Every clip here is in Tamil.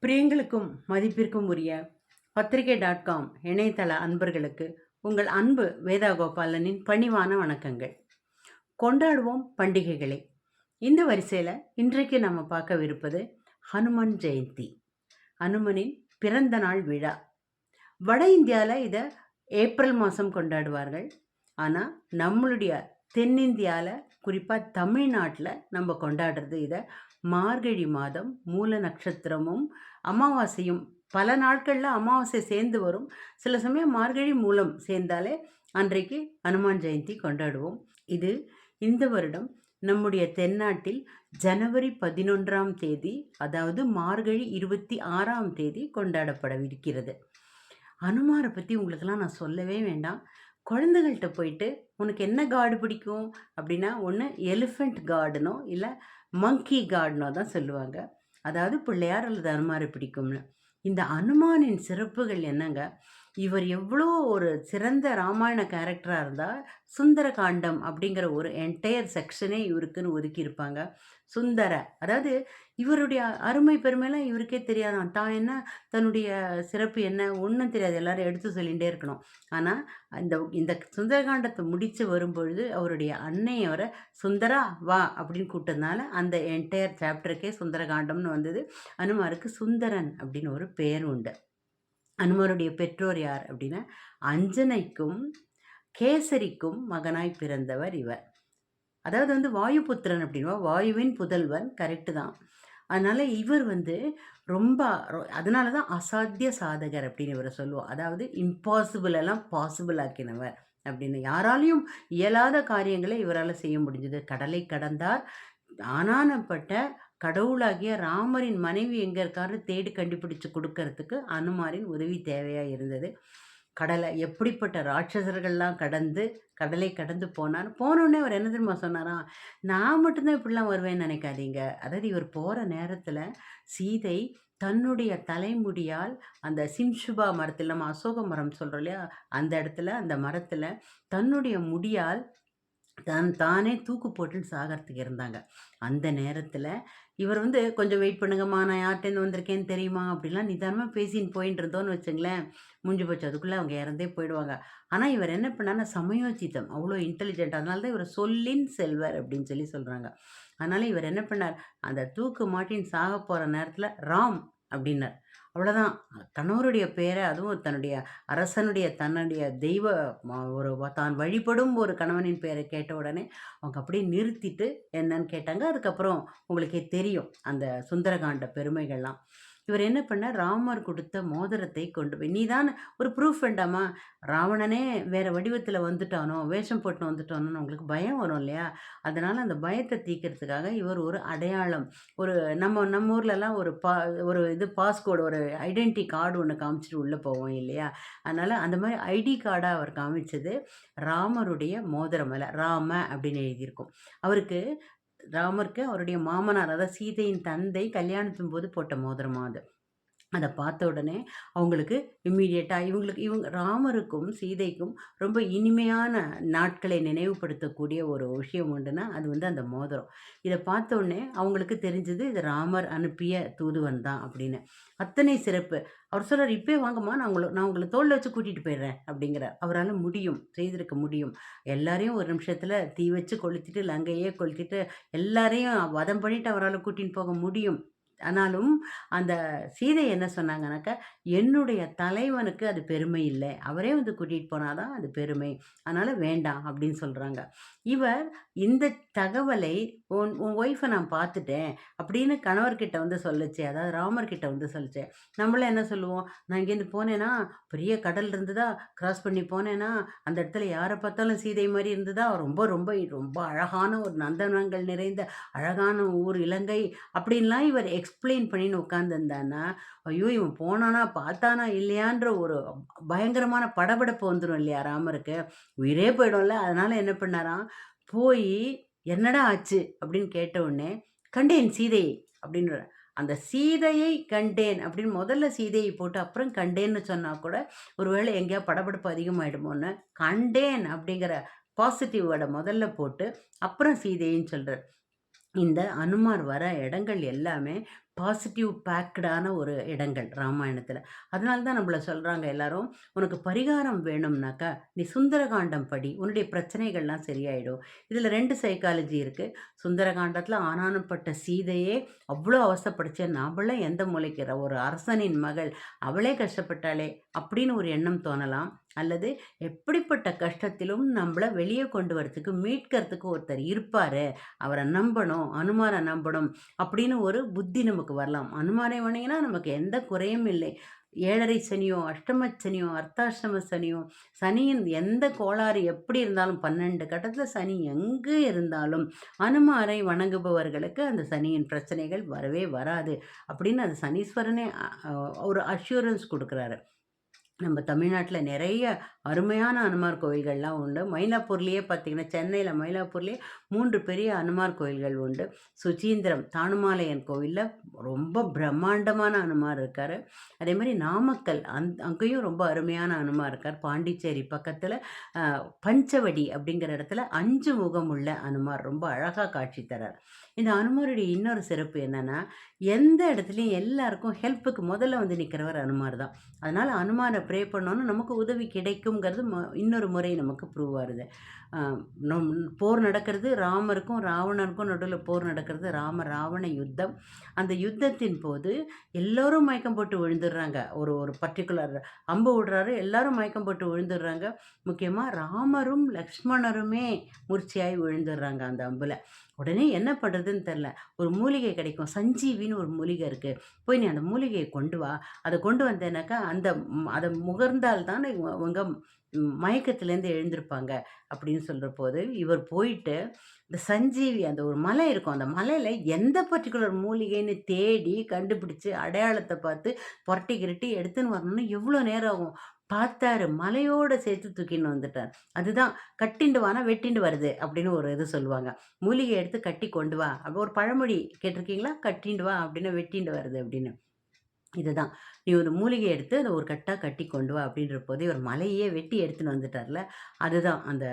பிரியங்களுக்கும் மதிப்பிற்கும் உரிய பத்திரிகை.com இணையதள அன்பர்களுக்கு உங்கள் அன்பு வேதா கோபாலனின் பணிவான வணக்கங்கள். கொண்டாடுவோம் பண்டிகைகளை. இந்த வரிசையில் இன்றைக்கு நம்ம பார்க்கவிருப்பது ஹனுமன் ஜெயந்தி, ஹனுமனின் பிறந்த நாள் விழா. வட இந்தியாவில் இதை ஏப்ரல் மாதம் கொண்டாடுவார்கள். ஆனால் நம்மளுடைய தென்னிந்தியாவில் குறிப்பாக தமிழ்நாட்டில் நம்ம கொண்டாடுறது இதை மார்கழி மாதம் மூல நட்சத்திரமும் அமாவாசையும் பல நாட்களில் அமாவாசை சேர்ந்து வரும். சில சமயம் மார்கழி மூலம் சேர்ந்தாலே அன்றைக்கு ஹனுமான் ஜெயந்தி கொண்டாடுவோம். இது இந்த வருடம் நம்முடைய தென்னாட்டில் ஜனவரி 11ஆம் தேதி, அதாவது மார்கழி 26ஆம் தேதி கொண்டாடப்படவிருக்கிறது. ஹனுமாரை பற்றி உங்களுக்கெல்லாம் நான் சொல்லவே வேண்டாம். குழந்தைகள்கிட்ட போயிட்டு உனக்கு என்ன காடு பிடிக்கும் அப்படின்னா, ஒன்று எலிஃபெண்ட் கார்டுனோ இல்லை மங்கி கார்டுனோ தான் சொல்லுவாங்க. அதாவது பிள்ளையார் அல்லது அனுமாரை பிடிக்கும்னு. இந்த அனுமானின் சிறப்புகள் என்னங்க, இவர் எவ்வளோ ஒரு சிறந்த ராமாயண கேரக்டராக இருந்தால் சுந்தர காண்டம் அப்படிங்கிற ஒரு என்டையர் செக்ஷனே இவருக்குன்னு ஒதுக்கியிருப்பாங்க. சுந்தர, அதாவது இவருடைய அருமை பெருமைலாம் இவருக்கே தெரியாதான். தான் என்ன, தன்னுடைய சிறப்பு என்ன, ஒன்றும் தெரியாது. எல்லாரும் எடுத்து சொல்லிகிட்டே இருக்கணும். ஆனால் இந்த சுந்தரகாண்டத்தை முடித்து வரும்பொழுது அவருடைய அன்னையோரை சுந்தரா வா அப்படின்னு கூப்பிட்டதுனால அந்த என்டையர் சாப்டருக்கே சுந்தரகாண்டம்னு வந்தது. அனுமாருக்கு சுந்தரன் அப்படின்னு ஒரு பெயர் உண்டு. அனுமருடைய பெற்றோர் யார் அப்படின்னா, அஞ்சனைக்கும் கேசரிக்கும் மகனாய் பிறந்தவர் இவர். அதாவது வாயுபுத்திரன் அப்படின்னா வாயுவின் புதல்வன், கரெக்டு தான். அதனால் இவர் ரொம்ப அதனால தான் அசாத்திய சாதகர் அப்படின்னு இவரை சொல்லுவோம். அதாவது இம்பாசிபிள் எல்லாம் பாசிபிள் ஆக்கினவர் அப்படின்னு. யாராலையும் இயலாத காரியங்களை இவரால் செய்ய முடிஞ்சது. கடலை கடந்தார். ஆனானப்பட்ட கடவுளாகிய ராமரின் மனைவி எங்கே இருக்காரு தேடி கண்டுபிடிச்சு கொடுக்கறதுக்கு அனுமாரின் உதவி தேவையாக இருந்தது. கடலை எப்படிப்பட்ட ராட்சசர்கள்லாம் கடலை கடந்து போனோடனே அவர் என்ன தெரியுமா சொன்னாராம், நான் மட்டும்தான் இப்படிலாம் வருவேன்னு நினைக்காதீங்க. அதாவது இவர் போகிற நேரத்தில் சீதை தன்னுடைய தலைமுடியால் அந்த சிம்சுபா மரத்தில், நம்ம அசோக மரம் சொல்கிறோம் இல்லையா, அந்த இடத்துல அந்த மரத்தில் தன்னுடைய முடியால் தானே தூக்கு போட்டுன்னு சாகிறதுக்கு இருந்தாங்க. அந்த நேரத்தில் இவர் கொஞ்சம் வெயிட் பண்ணுங்கம்மா, நான் யார்கிட்டேருந்து வந்திருக்கேன்னு தெரியுமா அப்படிலாம் நிதானமாக பேசின்னு போயின்னு இருந்தோன்னு வச்சுங்களேன், முடிஞ்சு போச்சு. அதுக்குள்ளே அவங்க இறந்தே போயிடுவாங்க. ஆனால் இவர் என்ன பண்ணார்னா சமயோசித்தம், அவ்வளோ இன்டெலிஜென்ட். அதனால தான் இவர் சொல்லின் செல்வர் அப்படின்னு சொல்கிறாங்க. அதனால் இவர் என்ன பண்ணார், அந்த தூக்கு மாட்டின்னு சாக போகிற நேரத்தில் ராம் அப்படின்னார். அவ்வளோதான். கணவருடைய பேரை, அதுவும் தன்னுடைய அரசனுடைய தன்னுடைய தெய்வ ஒரு தான் வழிபடும் ஒரு கணவனின் பேரை கேட்ட உடனே அவங்க அப்படியே நிறுத்திட்டு என்னன்னு கேட்டாங்க. அதுக்கப்புறம் உங்களுக்கே தெரியும் அந்த சுந்தரகாண்ட பெருமைகள்லாம். இவர் என்ன பண்ணார், ராமர் கொடுத்த மோதிரத்தை கொண்டு போய், நீ தான் ஒரு ப்ரூஃப் வேண்டாமா, ராவணனே வேறு வடிவத்தில் வந்துட்டானோ, வேஷம் போட்டு வந்துட்டானோன்னு உங்களுக்கு பயம் வரும் இல்லையா. அதனால் அந்த பயத்தை தீர்க்கறதுக்காக இவர் ஒரு அடையாளம், ஒரு நம்ம ஊர்லலாம் ஒரு பாஸ்கோடு, ஒரு ஐடென்டி கார்டு ஒன்று காமிச்சிட்டு உள்ளே போவோம் இல்லையா. அதனால் அந்த மாதிரி ஐடி கார்டாக அவர் காமிச்சது ராமருடைய மோதிரம் மேலே ராம அப்படின்னு எழுதியிருக்கும். ராமருக்கு அவருடைய மாமனார், அதாவது சீதையின் தந்தை கல்யாணத்தின் போது போட்ட மோதிரமா அது. அதை பார்த்த உடனே அவங்களுக்கு இம்மீடியட்டாக இவங்க ராமருக்கும் சீதைக்கும் ரொம்ப இனிமையான நாட்களை நினைவுபடுத்தக்கூடிய ஒரு விஷயம் உண்டுன்னா அது அந்த மோதிரம். இதை பார்த்த உடனே அவங்களுக்கு தெரிஞ்சது இது ராமர் அனுப்பிய தூதுவன் தான் அப்படின்னு. அத்தனை சிறப்பு. அவர் சொல்கிறார், இப்போயே வாங்கம்மா, நான் உங்களை தோளில் வச்சு கூட்டிகிட்டு போயிடுறேன் அப்படிங்கிறார். அவரால் முடியும், செய்திருக்க முடியும். எல்லாரையும் ஒரு நிமிஷத்தில் தீ வச்சு கொளுத்திட்டு, லங்கையே கொளுத்திட்டு எல்லாரையும் வதம் பண்ணிட்டு அவரால் கூட்டின்னு போக முடியும். ஆனாலும் அந்த சீதை என்ன சொன்னாங்கனாக்கா, என்னுடைய தலைவனுக்கு அது பெருமை இல்லை, அவரே கூட்டிகிட்டு போனாதான் அது பெருமை, அதனால் வேண்டாம் அப்படின்னு சொல்கிறாங்க. இவர் இந்த தகவலை உன் ஒய்ஃபை நான் பார்த்துட்டேன் அப்படின்னு கணவர்கிட்ட சொல்லிச்சு, அதாவது ராமர்கிட்ட சொல்லிச்சு. நம்மளாம் என்ன சொல்லுவோம், நான் இங்கேருந்து போனேன்னா பெரிய கடல் இருந்ததா, கிராஸ் பண்ணி போனேன்னா அந்த இடத்துல யாரை பார்த்தாலும் சீதை மாதிரி இருந்ததா, ரொம்ப ரொம்ப ரொம்ப அழகான ஒரு நந்தனங்கள் நிறைந்த அழகான ஊர் இலங்கை அப்படின்லாம் இவர் எக்ஸ்பிளைன் பண்ணின்னு உட்காந்துருந்தான்னா, ஐயோ இவன் போனானா பார்த்தானா இல்லையான்ற ஒரு பயங்கரமான படபடப்பு வந்துடும் இல்லையா ராமருக்கு, உயிரே போயிடும்ல. அதனால் என்ன பண்ணாராம், போய் என்னடா ஆச்சு அப்படின்னு கேட்ட உடனே, கண்டேன் சீதையை அப்படின்ற, அந்த சீதையை கண்டேன் அப்படின்னு முதல்ல சீதையை போட்டு அப்புறம் கண்டேன்னு சொன்னால் கூட ஒருவேளை எங்கேயா படபடப்பு அதிகமாகிடுமோன்னு கண்டேன் அப்படிங்கிற பாசிட்டிவ் வேர்டை முதல்ல போட்டு அப்புறம் சீதைன்னு சொல்கிறார். இந்த அனுமார் வர இடங்கள் எல்லாமே பாசிட்டிவ் பேக்டான ஒரு இடங்கள் ராமாயணத்துல. அதனால தான் நம்மள சொல்றாங்க எல்லாரும், "உனக்கு பரிகாரம் வேணும்னாக்கா, நீ சுந்தரகாண்டம் படி. உன்னுடைய பிரச்சனைகள்லாம் சரியாயிடும்." இதுல 2 சைக்காலஜி இருக்கு. சுந்தரகாண்டத்துல ஆனானப்பட்ட சீதையே அவ்ளோ அவஸ்தைப்பட்டுச்சே, நாமலாம் எந்த மூலைக்கு ஒரு அரசனின் மகள், அவளே கஷ்டப்பட்டாளே! அப்படின்னு ஒரு எண்ணம் தோணலாம். அல்லது எப்படிப்பட்ட கஷ்டத்திலும் நம்மள வெளிய கொண்டு வரதுக்கு, மீட்கறதுக்கு ஒருத்தர் இருப்பாரு. அவர நம்பணும், அனுமார நம்பணும் அப்படின்னு ஒரு புத்தி நமக்கு வரலாம். அனுமாரை வணங்கினா நமக்கு எந்த குறையும் இல்லை. 7:30 சனியோ, அஷ்டம சனியோ, அர்த்தாஷ்டம சனியோ, சனியின் எந்த கோளாறு எப்படி இருந்தாலும் 12 கட்டத்தில சனி எங்கு இருந்தாலும், அனுமாரை வணங்குபவர்களுக்கு அந்த சனியின் பிரச்சனைகள் வரவே வராது. அப்படின்னு அது சனீஸ்வரனே ஒரு அஷ்யூரன்ஸ் குடுக்குறாரு. நம்ம தமிழ்நாட்டில நிறைய அருமையான அனுமார் கோயில்கள்லாம் உண்டு. மயிலாப்பூர்லேயே பார்த்தீங்கன்னா, சென்னையில மயிலாப்பூர்லேயே 3 பெரிய அனுமார் கோயில்கள் உண்டு. சுசீந்திரம் தானுமாலையன் கோவில்ல ரொம்ப பிரம்மாண்டமான அனுமார் இருக்காரு. அதேமாரி நாமக்கல் அங்கேயும் ரொம்ப அருமையான அனுமார் இருக்கார். பாண்டிச்சேரி பக்கத்தில பஞ்சவடி அப்படிங்கிற இடத்துல 5 முகம் உள்ள அனுமார் ரொம்ப அழகா காட்சி தரார். இந்த அனுமாருடைய இன்னொரு சிறப்பு என்னன்னா, எந்த இடத்துலயும் எல்லாருக்கும் ஹெல்ப்புக்கு முதல்ல வந்து நிற்கிறவர் அனுமார் தான். அதனால அனுமார ப்ரே பண்ணோம்னா நமக்கு உதவி கிடைக்குங்கிறது இன்னொரு முறை நமக்கு ப்ரூவ் ஆகுது. அ நம் போர் நடக்கிறது ராமருக்கும், ராவணனுக்கும் நடுவுல போர் நடக்கிறது. ராவண யுத்தம். அந்த யுத்தத்தின் போது எல்லோரும் மயக்கம் போட்டு விழுந்துடுறாங்க. ஒரு ஒரு பர்ட்டிகுலர் அம்பு விடுறாரு, எல்லாரும் மயக்கம் போட்டு விழுந்துடுறாங்க. முக்கியமா ராமரும், லக்ஷ்மணருமே மூர்ச்சையாயி விழுந்துடுறாங்க அந்த அம்புல. உடனே என்ன பண்ணுறதுன்னு தெரில. ஒரு மூலிகை கிடைக்கும். சஞ்சீவின்னு ஒரு மூலிகை இருக்கு. போய் நீ அந்த மூலிகையை கொண்டு வா. அத கொண்டு வந்தேனாக்கா, அத முகர்ந்தால் தான் இவங்க மயக்கத்திலேருந்து எழுந்திருப்பாங்க அப்படின்னு சொல்றபோது, இவர் போயிட்டு இந்த சஞ்சீவி அந்த ஒரு மலை இருக்கும். அந்த மலையில எந்த பர்ட்டிகுலர் மூலிகைன்னு தேடி கண்டுபிடிச்சு, அடையாளத்த பார்த்து புரட்டி கிரட்டி எடுத்துன்னு வரணும்னா எவ்வளோ நேரம் ஆகும்? பார்த்தாரு. மலையோட சேர்த்து தூக்கின்னு வந்துட்டார். அதுதான் "கட்டிண்டு வானா வெட்டிண்டு வருது" அப்படின்னு ஒரு இது சொல்லுவாங்க. மூலிகை எடுத்து கட்டி கொண்டு வா. அப்ப ஒரு பழமொழி கேட்டிருக்கீங்களா? "கட்டிண்டு வா" அப்படின்னா வெட்டிண்டு வருது அப்படின்னு. இதுதான். "நீ ஒரு மூலிகை எடுத்து அத ஒரு கட்டா கட்டி கொண்டு வா" அப்படின்றபோது, இவர் மலையே வெட்டி எடுத்துன்னு வந்துட்டார்ல. அதுதான் அந்த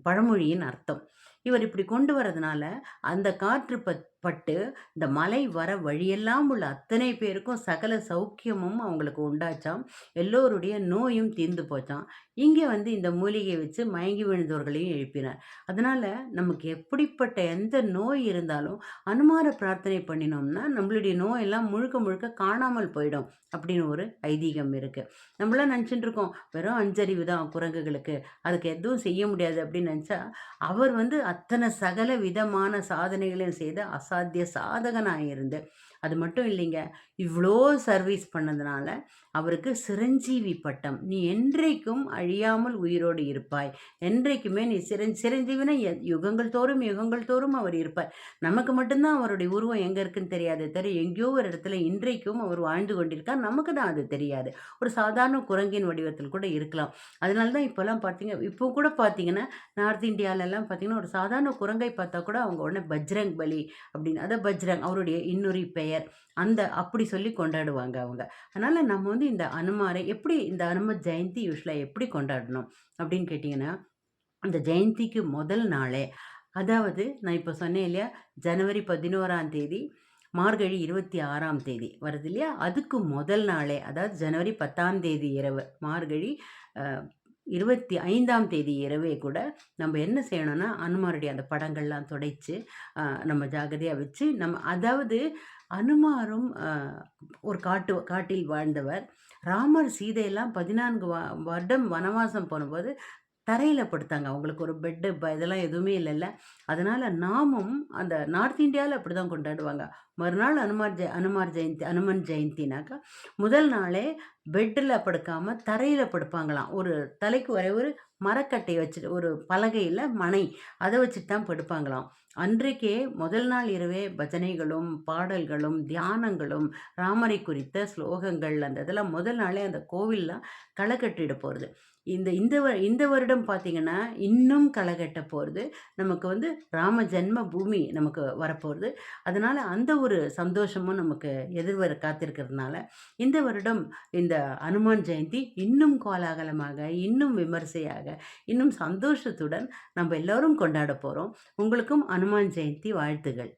பழமொழியின் அர்த்தம். இவர் இப்படி கொண்டு வரதுனால, அந்த காற்று பட்டு இந்த மலை வர வழியெல்லாம் உள்ள அத்தனை பேருக்கும் சகல சௌக்கியமும் அவங்களுக்கு உண்டாச்சாம். எல்லோருடைய நோயும் தீர்ந்து போச்சாம். இங்கே வந்து இந்த மூலிகையை வச்சு மயங்கி விழுந்தவர்களையும் எழுப்பினார். அதனால நமக்கு எப்படிப்பட்ட எந்த நோய் இருந்தாலும் அனுமார பிரார்த்தனை பண்ணினோம்னா, நம்மளுடைய நோயெல்லாம் முழுக்க முழுக்க காணாமல் போயிடும் அப்படின்னு ஒரு ஐதீகம் இருக்கு. நம்மலாம் நினச்சுட்டு இருக்கோம், வெறும் 5 அறிவு தான் குரங்குகளுக்கு. அதுக்கு எதுவும் செய்ய முடியாது அப்படின்னு நினச்சா, அவர் வந்து அத்தனை சகல விதமான சாதனைகளையும் செய்து அசாத்திய சாதகனாயிருந்து, அது மட்டும் இல்லைங்க, இவ்ளோ சர்வீஸ் பண்ணதுனால அவருக்கு சிரஞ்சீவி பட்டம். "நீ என்றைக்கும் அழியாமல் உயிரோடு இருப்பாய். என்றைக்குமே நீ சிரஞ்சீவினா யுகங்கள் தோறும் யுகங்கள் தோறும் அவர் இருப்பார்." நமக்கு மட்டும் தான் அவருடைய உருவம் எங்க இருக்குன்னு தெரியாதே தவிர, எங்கேயோ ஒரு இடத்துல இன்றைக்கும் அவர் வாழ்ந்து கொண்டிருக்கார். நமக்கு தான் அது தெரியாது. ஒரு சாதாரண குரங்கின் வடிவத்தில் கூட இருக்கலாம். அதனால தான் இப்போலாம் இப்போ கூட பார்த்தீங்கன்னா, நார்த் இந்தியாலலாம் பார்த்தீங்கன்னா, ஒரு சாதாரண குரங்கை பார்த்தா கூட அவங்க உடனே பஜ்ரங் பலி அப்படின்னு, அதான் பஜ்ரங் அவருடைய இன்னொரு பெயர். அப்படி சொல்லி கொண்டாடுவாங்க அவங்க. அதனால நம்ம வந்து இந்த அனுமாரை எப்படி இந்த அனுமத் ஜெயந்தி யூசுவலா எப்படி கொண்டாடணும் அப்படின்னு கேட்டிங்கன்னா, அந்த ஜெயந்திக்கு முதல் நாளே, அதாவது நான் இப்போ சொன்னேன் இல்லையா, ஜனவரி 11ஆம் தேதி, மார்கழி 26ஆம் தேதி வருது இல்லையா, அதுக்கு முதல் நாளே, அதாவது ஜனவரி 10ஆம் தேதி இரவு, மார்கழி அ 25ஆம் தேதி இரவே கூட நம்ம என்ன செய்யணும்னா, அனுமாருடைய அந்த படங்கள்லாம் துடைச்சு, நம்ம ஜாக்கிரதையா வச்சு, அதாவது அனுமாரும் ஒரு காட்டில் வாழ்ந்தவர். ராமர், சீதையெல்லாம் 14 வருடம் வனவாசம் போனபோது தரையில படுத்தாங்க. அவங்களுக்கு ஒரு பெட்டு இதெல்லாம் எதுவுமே இல்லல்ல. அதனால நாமும் அந்த நார்த் இந்தியால அப்படிதான் கொண்டாடுவாங்க. மறுநாள் அனுமார் ஜெயந்தி, அனுமன் ஜெயந்தினாக்கா, முதல் நாளே பெட்டுல படுக்காம தரையில படுப்பாங்களாம். ஒரு தலைக்கு ஒரே ஒரு மரக்கட்டை வச்சுட்டு, ஒரு பலகையில மணை, அத வச்சுட்டு தான் படுப்பாங்களாம். அன்றைக்கே முதல் நாள் இரவே பஜனைகளும், பாடல்களும், தியானங்களும், ராமரை குறித்த ஸ்லோகங்கள், அந்த இதெல்லாம் முதல் நாளே அந்த கோவில்லாம் களை கட்டிட போறது. இந்த வருடம் பார்த்தீங்கன்னா, இன்னும் களை கட்ட போறது. நமக்கு வந்து ராம ஜென்ம பூமி நமக்கு வரப்போறது. அதனால அந்த ஒரு சந்தோஷமும் நமக்கு எதிர்வர காத்திருக்கிறதுனால, இந்த வருடம் இந்த அனுமான் ஜெயந்தி இன்னும் கோலாகலமாக, இன்னும் விமர்சையாக, இன்னும் சந்தோஷத்துடன் நம்ம எல்லோரும் கொண்டாட போறோம். உங்களுக்கும் அனுமான் ஜெயந்தி வாழ்த்துகள்.